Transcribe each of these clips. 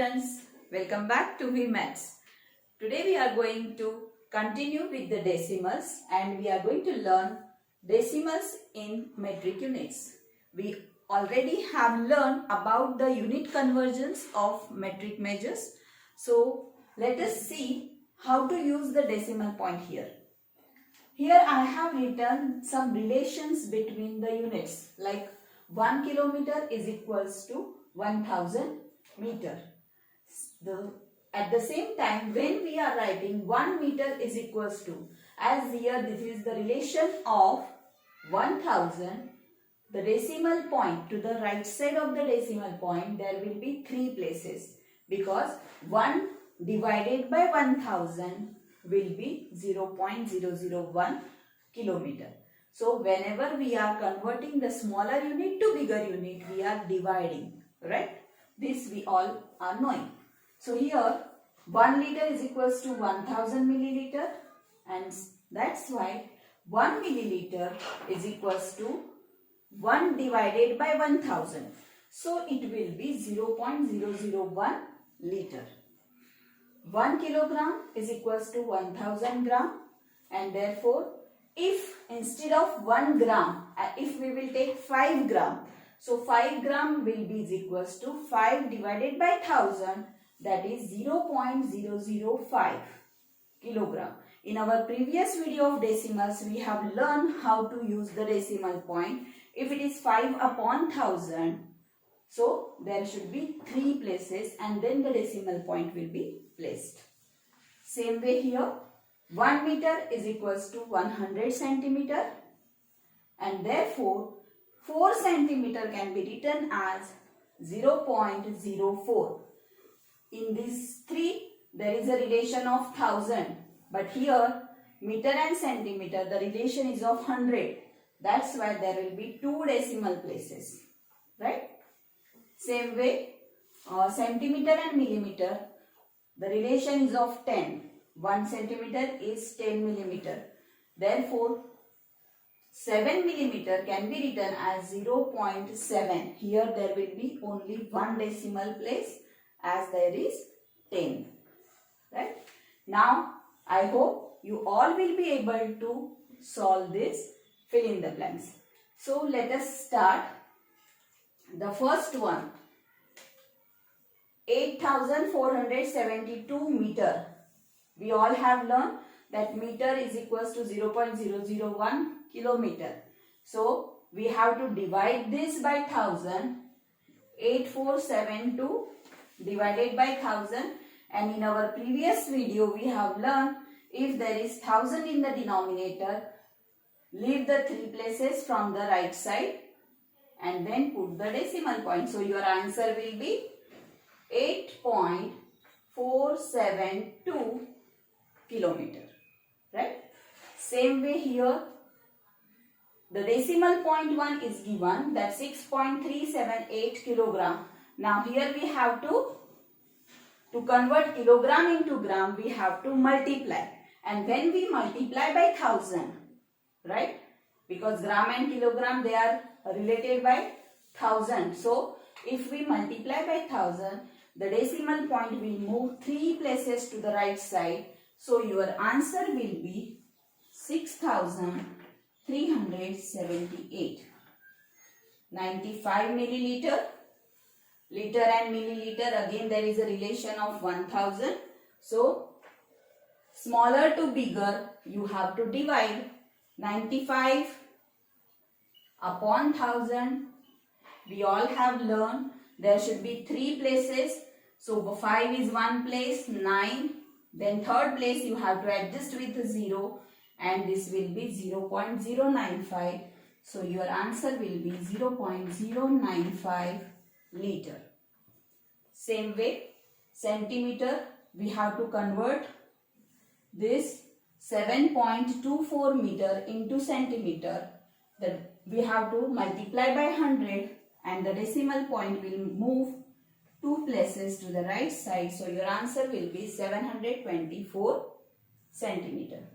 students, welcome back to VMaths. Today we are going to continue with the decimals and we are going to learn decimals in metric units. We already have learned about the unit conversions of metric measures. So let us see how to use the decimal point here. Here I have written some relations between the units like 1 kilometer is equals to 1000 meter. At the same time, when we are writing 1 meter is equals to, as here this is the relation of 1000, the decimal point to the right side of the decimal point there will be 3 places because 1 divided by 1000 will be 0.001 kilometer. So whenever we are converting the smaller unit to bigger unit, we are dividing, right? This we all are knowing. So here 1 liter is equals to 1000 milliliter and that's why 1 milliliter is equals to 1 divided by 1000. So it will be 0.001 liter. 1 kilogram is equals to 1000 gram and therefore if instead of 1 gram, if we will take 5 gram, so 5 gram will be equals to 5 divided by 1000, that is 0.005 kilogram. In our previous video of decimals, we have learned how to use the decimal point. If it is 5 upon 1000, so there should be 3 places and then the decimal point will be placed. Same way here, 1 meter is equals to 100 centimeter and therefore 4 centimeter can be written as 0.04. In these 3 there is a relation of 1000, but here meter and centimeter the relation is of 100. That's why there will be 2 decimal places, right? Same way, centimeter and millimeter, the relation is of 10. 1 centimeter is 10 millimeter. Therefore, 7 millimeter can be written as 0.7. Here there will be only 1 decimal place as there is 10. Right? Now, I hope you all will be able to solve this, fill in the blanks. So, let us start. The first one, 8472 meter. We all have learned that meter is equals to 0.001 kilometer. So, we have to divide this by 1000. 8472 divided by 1000. And in our previous video, we have learned if there is 1000 in the denominator, leave the 3 places from the right side and then put the decimal point. So, your answer will be 8.472 kilometer, right? Same way here, the decimal point 1 is given, that 6.378 kilogram. Now here we have to convert kilogram into gram, we have to multiply. And when we multiply by 1000, right? Because gram and kilogram, they are related by 1000. So if we multiply by 1000, the decimal point will move 3 places to the right side. So your answer will be 6378. 95 milliliter. Liter and milliliter, again there is a relation of 1000. So smaller to bigger, you have to divide 95 upon 1000. We all have learned there should be 3 places. So 5 is 1 place, 9. Then third place you have to adjust with a 0 and this will be 0.095. So your answer will be 0.095 liter. Same way, centimeter, we have to convert this 7.24 meter into centimeter. Then we have to multiply by 100 and the decimal point will move 2 places to the right side. So your answer will be 724 centimeter.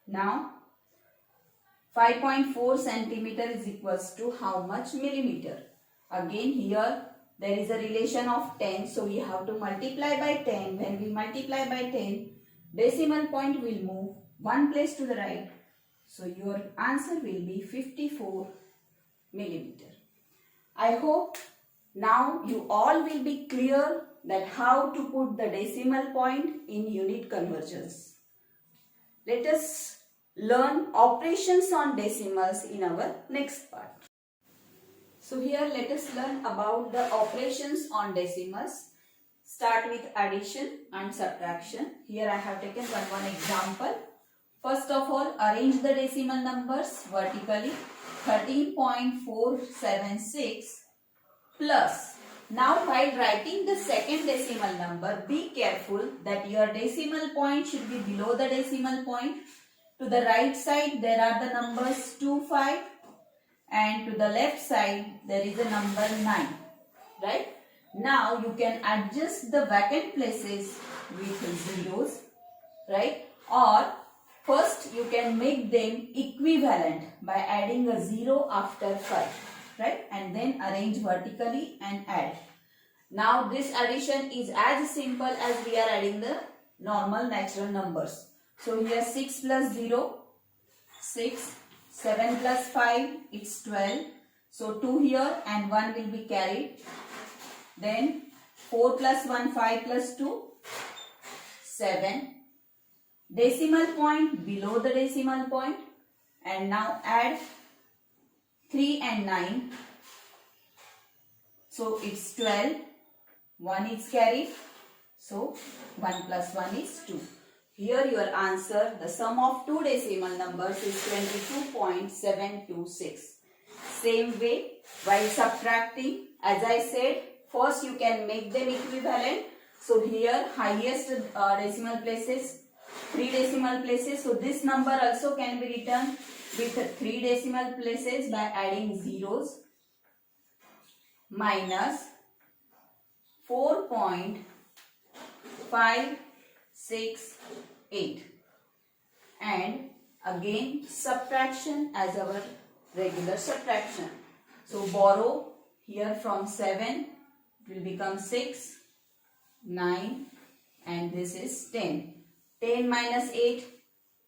Now 5.4 centimeter is equals to how much millimeter? Again here there is a relation of 10. So we have to multiply by 10. When we multiply by 10, decimal point will move one place to the right. So your answer will be 54 millimeter. I hope now you all will be clear that how to put the decimal point in unit conversions. Let us learn operations on decimals in our next part. So here let us learn about the operations on decimals. Start with addition and subtraction. Here I have taken one example. First of all, arrange the decimal numbers vertically. 13.476 plus. Now while writing the second decimal number, be careful that your decimal point should be below the decimal point. To the right side there are the numbers 2, 5 and to the left side there is a number 9. Right? Now you can adjust the vacant places with zeros. Right? Or first you can make them equivalent by adding a 0 after 5. Right? And then arrange vertically and add. Now this addition is as simple as we are adding the normal natural numbers. So here 6 plus 0, 6, 7 plus 5, it's 12. So 2 here and 1 will be carried. Then 4 plus 1, 5 plus 2, 7. Decimal point below the decimal point. And now add 3 and 9. So it's 12. 1 is carried. So 1 plus 1 is 2. Here your answer, the sum of two decimal numbers is 22.726. Same way, while subtracting, as I said, first you can make them equivalent. So here highest decimal places, 3 decimal places. So this number also can be written with 3 decimal places by adding zeros. Minus 4.568 and again subtraction as our regular subtraction. So borrow here from 7 will become 6, 9 and this is 10. 10 minus 8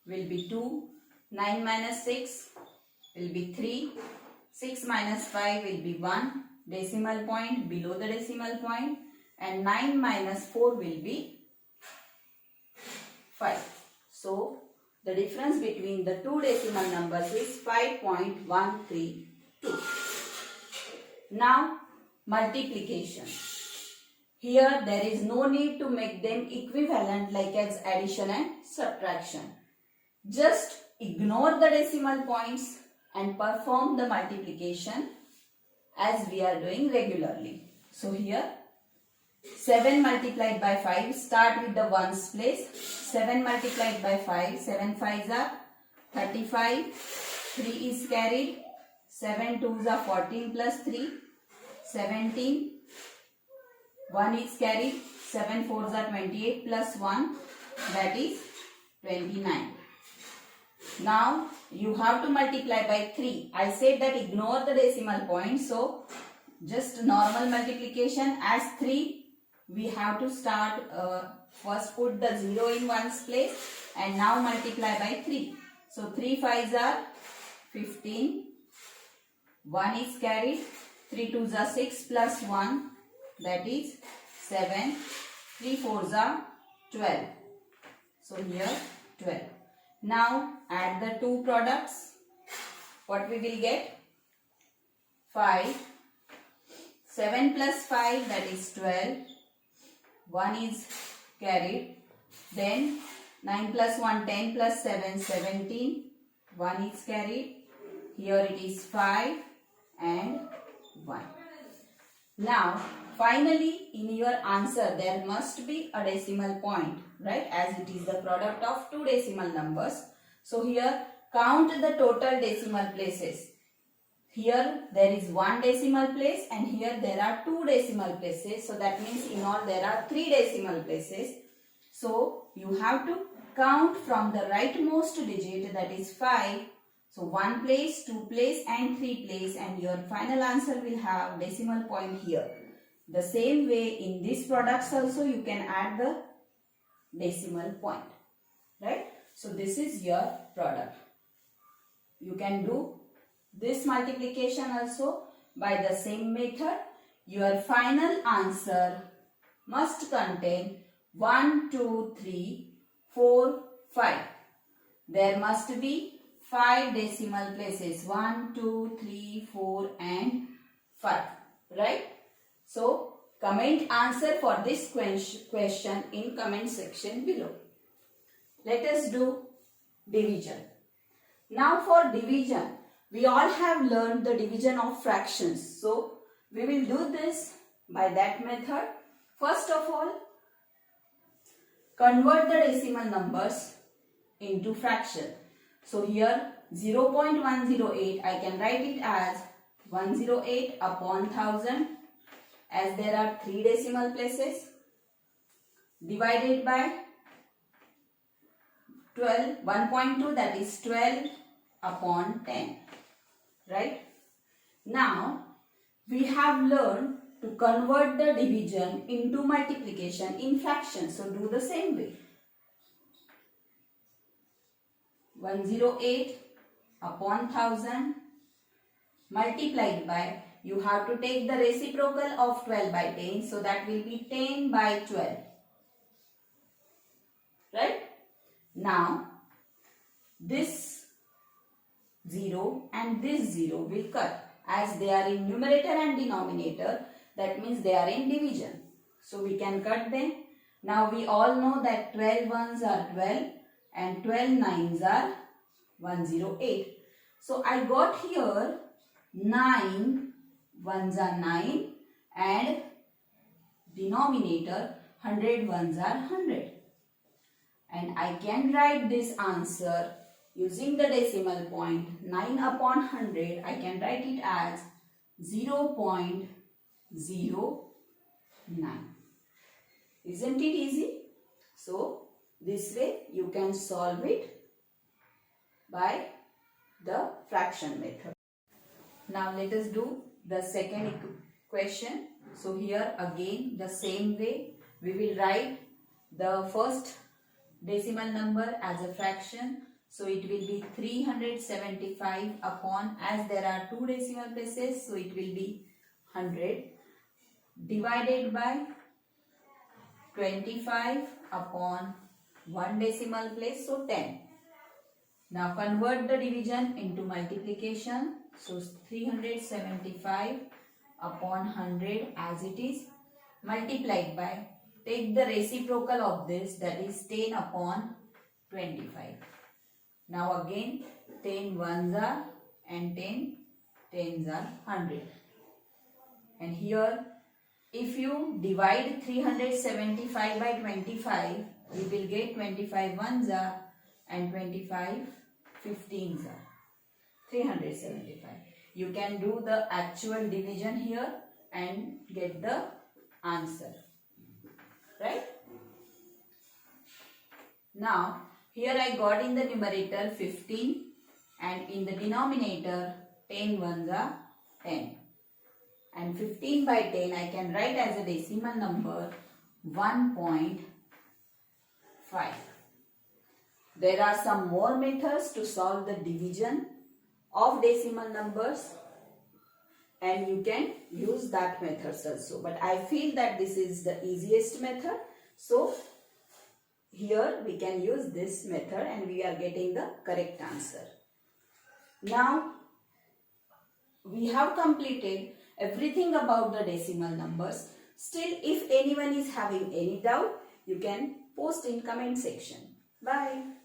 will be 2, 9 minus 6 will be 3, 6 minus 5 will be 1. Decimal point below the decimal point and 9 minus 4 will be 5. So the difference between the two decimal numbers is 5.132. Now multiplication. Here there is no need to make them equivalent like as addition and subtraction. Just ignore the decimal points and perform the multiplication as we are doing regularly. So here 7 multiplied by 5, start with the ones place. 7 multiplied by 5, 7 5s are 35, 3 is carried, 7 2s are 14 plus 3, 17, 1 is carried, 7 4s are 28 plus 1, that is 29. Now you have to multiply by 3. I said that ignore the decimal point. So just normal multiplication as 3. We have to start first put the 0 in ones place and now multiply by 3. So 3 5s are 15. 1 is carried. 3 2s are 6 plus 1, that is 7. 3 4s are 12. So here 12. Now add the two products. What we will get? 5. 7 plus 5, that is 12. 1 is carried. Then 9 plus 1, 10 plus 7, 17. 1 is carried. Here it is 5 and 1. Now finally in your answer there must be a decimal point, right, as it is the product of two decimal numbers. So here count the total decimal places. Here there is 1 decimal place and here there are 2 decimal places. So that means in all there are 3 decimal places. So you have to count from the rightmost digit, that is 5. So 1 place, 2 place and 3 place, and your final answer will have decimal point here. The same way in these products also you can add the decimal point, right? So this is your product. You can do this multiplication also by the same method. Your final answer must contain 1, 2, 3, 4, 5. There must be 5 decimal places. 1, 2, 3, 4 and 5. Right? So, comment answer for this question in comment section below. Let us do division. Now for division, we all have learned the division of fractions. So, we will do this by that method. First of all, convert the decimal numbers into fraction. So here 0.108, I can write it as 108 upon 1000, as there are 3 decimal places, divided by 12, 1.2, that is 12 upon 10, right? Now we have learned to convert the division into multiplication in fractions. So do the same way. 108 upon 1000 multiplied by, you have to take the reciprocal of 12 by 10. So that will be 10 by 12. Right? Now, this 0 and this 0 will cut. As they are in numerator and denominator, that means they are in division. So we can cut them. Now we all know that 12 ones are 12 and 12 nines are 108. So I got here 9 ones are 9 and denominator 100 ones are 100. And I can write this answer using the decimal point 9 upon 100. I can write it as 0.09. Isn't it easy? So this way you can solve it by the fraction method. Now let us do the second question. So here again the same way we will write the first decimal number as a fraction. So it will be 375 upon, as there are 2 decimal places, so it will be 100, divided by 25 upon 1 decimal place, so 10. Now convert the division into multiplication. So 375 upon 100 as it is, multiplied by, take the reciprocal of this, that is 10 upon 25. Now again 10 ones are and 10 tens are 100. And here if you divide 375 by 25, you will get 25 ones are and 25 15s are 375. You can do the actual division here and get the answer. Right? Now here I got in the numerator 15 and in the denominator 10 ones are 10. And 15 by 10 I can write as a decimal number 1.5. There are some more methods to solve the division of decimal numbers, and you can use that methods also. But I feel that this is the easiest method. So here we can use this method and we are getting the correct answer. Now we have completed everything about the decimal numbers. Still, if anyone is having any doubt, you can post in comment section. Bye.